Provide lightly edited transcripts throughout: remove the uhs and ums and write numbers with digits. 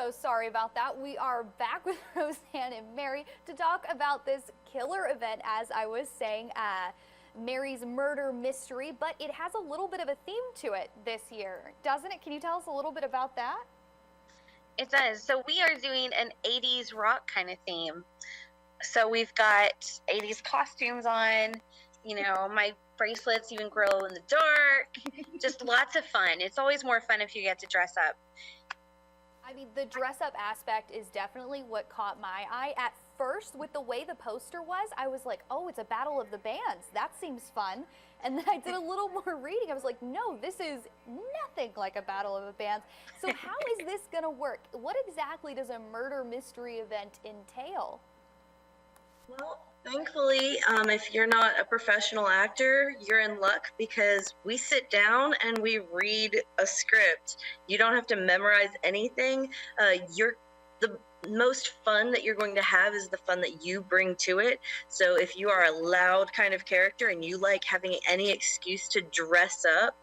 so sorry about that. We are back with Roseanne and Mary to talk about this killer event, as I was saying, Mary's murder mystery, but it has a little bit of a theme to it this year, doesn't it? Can you tell us a little bit about that? It does. So we are doing an 80s rock kind of theme. So we've got 80s costumes on, my bracelets even glow in the dark. Just lots of fun. It's always more fun if you get to dress up. I mean, the dress up aspect is definitely what caught my eye. At first, with the way the poster was, I was like, oh, it's a battle of the bands. That seems fun. And then I did a little more reading. I was like, no, this is nothing like a battle of the bands. So how is this going to work? What exactly does a murder mystery event entail? Well, thankfully, if you're not a professional actor, you're in luck because we sit down and we read a script. You don't have to memorize anything. The most fun that you're going to have is the fun that you bring to it. So if you are a loud kind of character and you like having any excuse to dress up,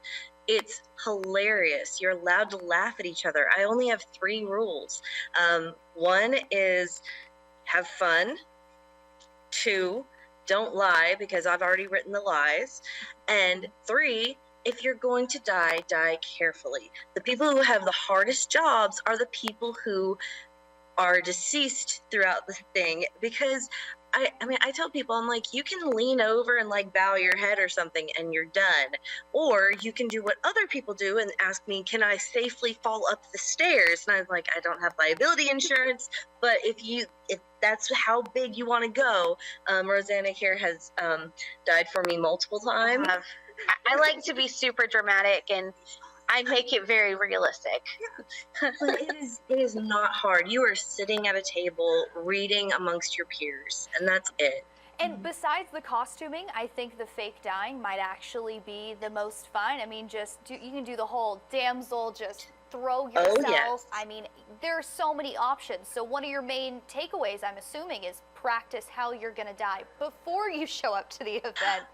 it's hilarious. You're allowed to laugh at each other. I only have 3 rules. One is have fun. 2, don't lie because I've already written the lies. And 3, if you're going to die, die carefully. The people who have the hardest jobs are the people who are deceased throughout the thing, because I tell people, I'm like, you can lean over and like bow your head or something and you're done. Or you can do what other people do and ask me, can I safely fall up the stairs? And I'm like, I don't have liability insurance, but if that's how big you want to go, Rosanna here has died for me multiple times. I like to be super dramatic and I make it very realistic. But it is not hard. You are sitting at a table reading amongst your peers, and that's it. And besides the costuming, I think the fake dying might actually be the most fun. I mean, you can do the whole damsel, just throw yourself. Oh, yes. I mean, there are so many options. So one of your main takeaways, I'm assuming, is practice how you're going to die before you show up to the event.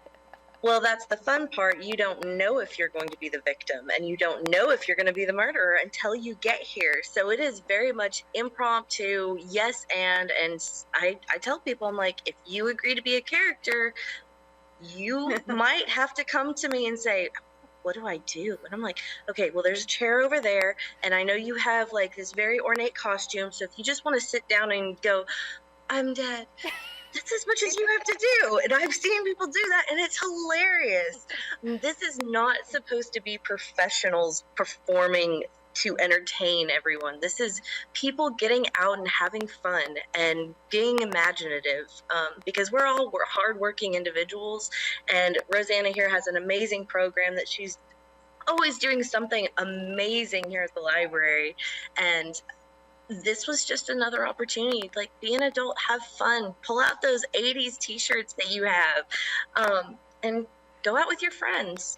Well, that's the fun part. You don't know if you're going to be the victim, and you don't know if you're going to be the murderer until you get here. So it is very much impromptu, yes, and I tell people, I'm like, if you agree to be a character, you might have to come to me and say, what do I do? And I'm like, okay, well, there's a chair over there, and I know you have like this very ornate costume, so if you just want to sit down and go, I'm dead. That's as much as you have to do. And I've seen people do that, and it's hilarious. This is not supposed to be professionals performing to entertain everyone. This is people getting out and having fun and being imaginative, because we're hardworking individuals, and Rosanna here has an amazing program that she's always doing something amazing here at the library. And this was just another opportunity. Like, be an adult, have fun, pull out those 80s t-shirts that you have, and go out with your friends.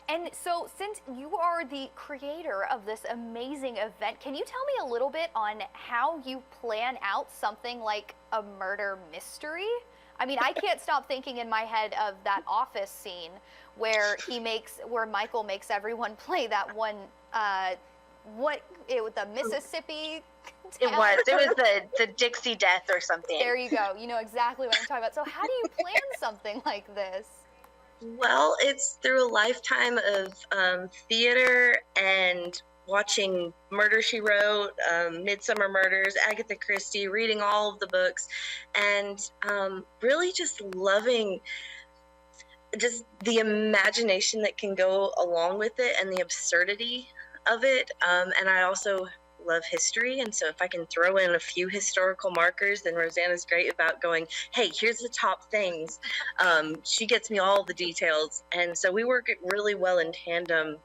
And so, since you are the creator of this amazing event, can you tell me a little bit on how you plan out something like a murder mystery? I mean, I can't stop thinking in my head of that Office scene where Michael makes everyone play that one, the Mississippi. It was the Dixie Death or something. There you go. You know exactly what I'm talking about. So how do you plan something like this? Well, it's through a lifetime of theater and watching Murder, She Wrote, Midsummer Murders, Agatha Christie, reading all of the books, and really just loving just the imagination that can go along with it and the absurdity of it. And I also love history, and so if I can throw in a few historical markers, then Rosanna's great about going, hey, here's the top things. She gets me all the details, and so we work really well in tandem.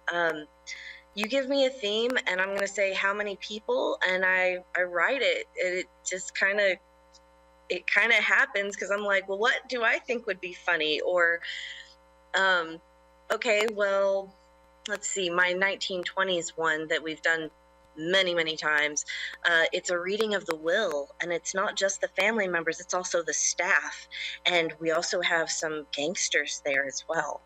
You give me a theme, and I'm going to say how many people, and I write it. It just kind of happens because I'm like, well, what do I think would be funny? Or, okay, well, let's see, my 1920s one that we've done many, many times. It's a reading of the will, and it's not just the family members, it's also the staff. And we also have some gangsters there as well.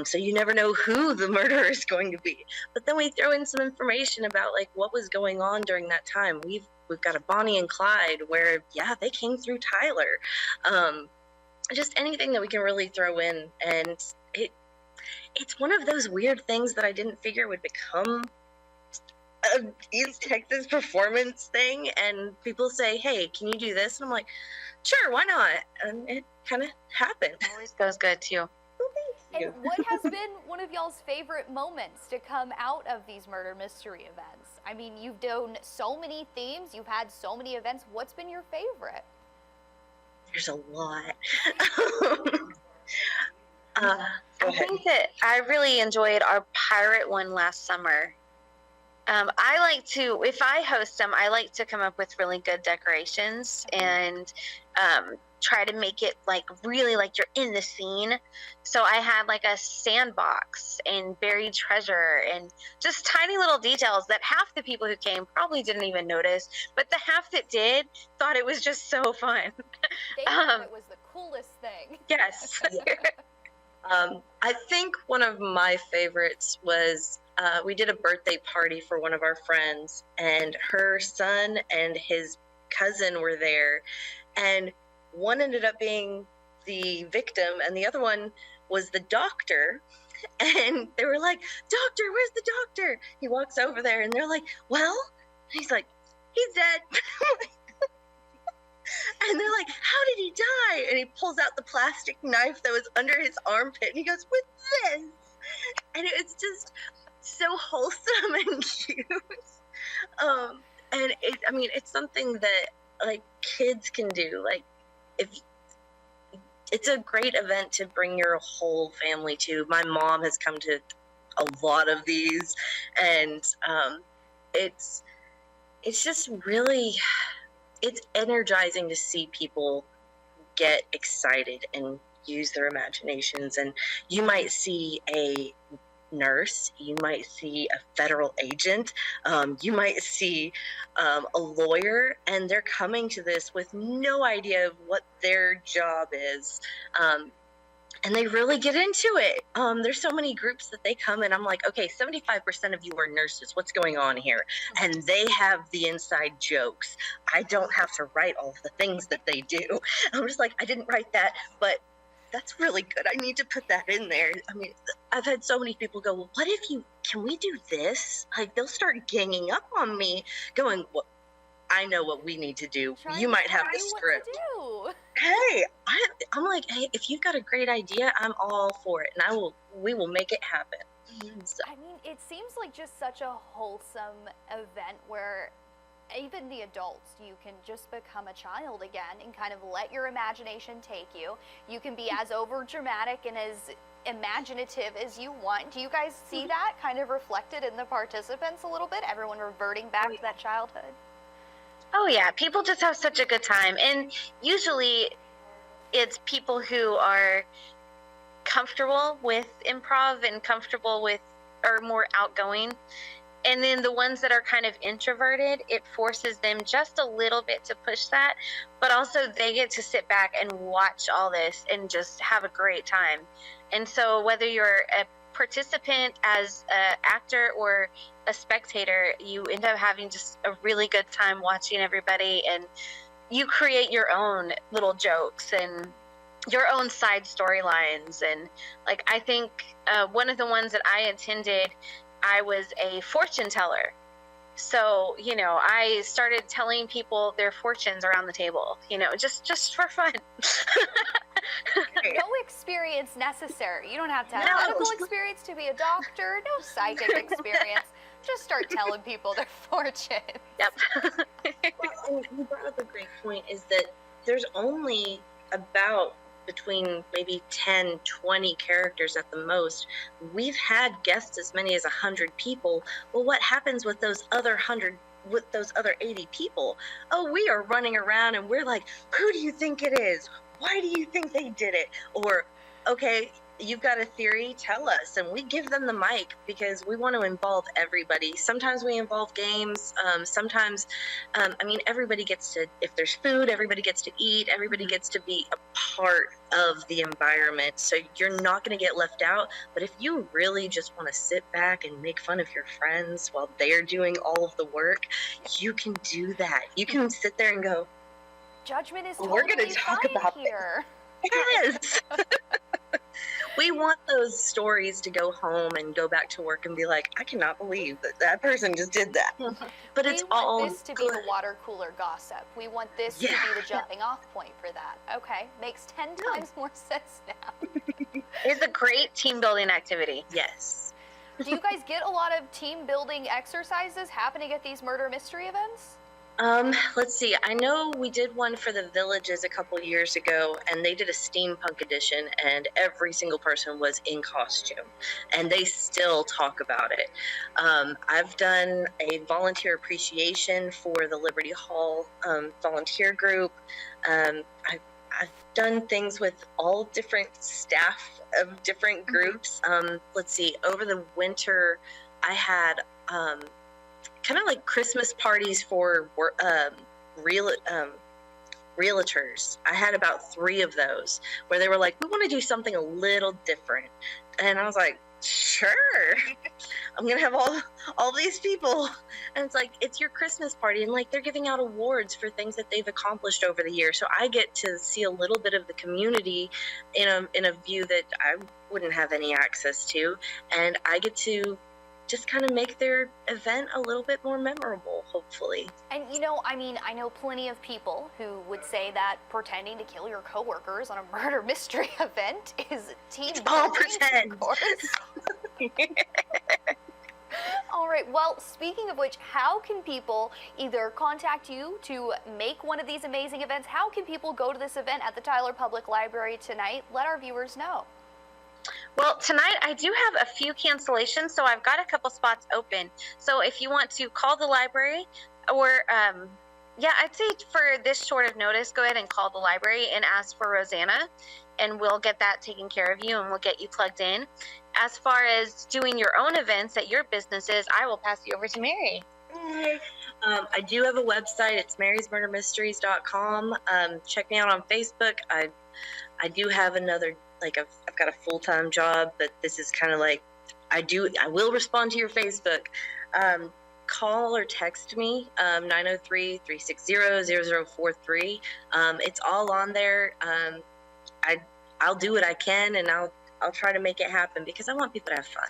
So you never know who the murderer is going to be. But then we throw in some information about like what was going on during that time. We've got a Bonnie and Clyde where, yeah, they came through Tyler. Just anything that we can really throw in. And it's one of those weird things that I didn't figure would become a East Texas performance thing. And people say, hey, can you do this? And I'm like, sure, why not? And it kind of happened. Always goes good too. And what has been one of y'all's favorite moments to come out of these murder mystery events? I mean, you've done so many themes, you've had so many events. What's been your favorite? There's a lot. I think that I really enjoyed our pirate one last summer. I like to, if I host them, I like to come up with really good decorations and try to make it like really like you're in the scene. So I had like a sandbox and buried treasure and just tiny little details that half the people who came probably didn't even notice, but the half that did thought it was just so fun. They thought it was the coolest thing. Yes. I think one of my favorites was we did a birthday party for one of our friends, and her son and his cousin were there, and one ended up being the victim and the other one was the doctor. And they were like, doctor, where's the doctor? He walks over there and they're like, well, and he's like, he's dead. And they're like, how did he die? And he pulls out the plastic knife that was under his armpit and he goes, with this. And it's just so wholesome and cute. And it's something that like kids can do. Like, if it's a great event to bring your whole family to. My mom has come to a lot of these, and it's just really, it's energizing to see people get excited and use their imaginations. And you might see a nurse, you might see a federal agent, you might see a lawyer, and they're coming to this with no idea of what their job is, and they really get into it. There's so many groups that they come and I'm like, okay, 75% of you are nurses, what's going on here? And they have the inside jokes. I don't have to write all of the things that they do. I'm just like, I didn't write that, but that's really good. I need to put that in there. I mean, I've had so many people go, well, what if can we do this? Like, they'll start ganging up on me going, well, I know what we need to do. You might have the script. Hey, I'm like, hey, if you've got a great idea, I'm all for it. And we will make it happen. So. I mean, it seems like just such a wholesome event where even the adults, you can just become a child again and kind of let your imagination take you. You can be as over dramatic and as imaginative as you want. Do you guys see that kind of reflected in the participants a little bit? Everyone reverting back to that childhood? Oh yeah, people just have such a good time. And usually it's people who are comfortable with improv and comfortable with, or more outgoing. And then the ones that are kind of introverted, it forces them just a little bit to push that, but also they get to sit back and watch all this and just have a great time. And so whether you're a participant as an actor or a spectator, you end up having just a really good time watching everybody, and you create your own little jokes and your own side storylines. And like, I think one of the ones that I attended, I was a fortune teller. So, I started telling people their fortunes around the table, just for fun. No experience necessary. You don't have to have medical experience to be a doctor, no psychic experience. Just start telling people their fortunes. Yep. Well, you brought up a great point, is that there's only about between maybe 10, 20 characters at the most. We've had guests as many as 100 people. Well, what happens with those other 80 people? Oh, we are running around and we're like, who do you think it is? Why do you think they did it? Or, okay, you've got a theory, tell us. And we give them the mic because we want to involve everybody. Sometimes we involve games. Sometimes, I mean, everybody gets to, if there's food, everybody gets to eat, everybody gets to be a part of the environment. So you're not going to get left out. But if you really just want to sit back and make fun of your friends while they're doing all of the work, you can do that. You can sit there and go, judgment is we're totally going to talk fine about here. Yes. We want those stories to go home and go back to work and be like, I cannot believe that that person just did that. But it's all We want this to be good. the water cooler gossip. We want this to be the jumping off point for that. Okay, makes 10 times more sense now. It's a great team building activity. Yes. Do you guys get a lot of team building exercises happening at these murder mystery events? Let's see. I know we did one for the villages a couple years ago, and they did a steampunk edition, and every single person was in costume, and they still talk about it. I've done a volunteer appreciation for the Liberty Hall volunteer group. I've done things with all different staff of different groups. Let's see. Over the winter, I had kind of like Christmas parties for realtors. I had about 3 of those where they were like, we want to do something a little different. And I was like, sure. I'm going to have all these people. And it's like, it's your Christmas party. And like, they're giving out awards for things that they've accomplished over the year. So I get to see a little bit of the community in a view that I wouldn't have any access to. And I get to just kind of make their event a little bit more memorable, hopefully. And you know, I mean, I know plenty of people who would say that pretending to kill your coworkers on a murder mystery event is team All building, pretend. of course. All right, well, speaking of which, how can people either contact you to make one of these amazing events? How can people go to this event at the Tyler Public Library tonight? Let our viewers know. Well, tonight I do have a few cancellations, so I've got a couple spots open. So if you want to call the library or, I'd say for this short of notice, go ahead and call the library and ask for Rosanna, and we'll get that taken care of you and we'll get you plugged in. As far as doing your own events at your businesses, I will pass you over to Mary. I do have a website. It's marysmurdermysteries.com. Check me out on Facebook. I do have another, like I've got a full-time job, but this is kind of like, I will respond to your Facebook. Call or text me, 903-360-0043. It's all on there. I'll do what I can, and I'll try to make it happen because I want people to have fun.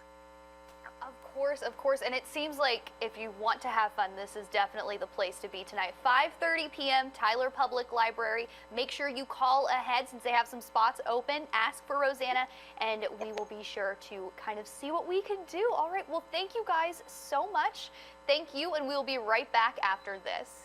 Of course, and it seems like if you want to have fun, this is definitely the place to be tonight. 5:30 p.m., Tyler Public Library. Make sure you call ahead since they have some spots open. Ask for Rosanna, and we will be sure to kind of see what we can do. All right, well, thank you guys so much. Thank you, and we'll be right back after this.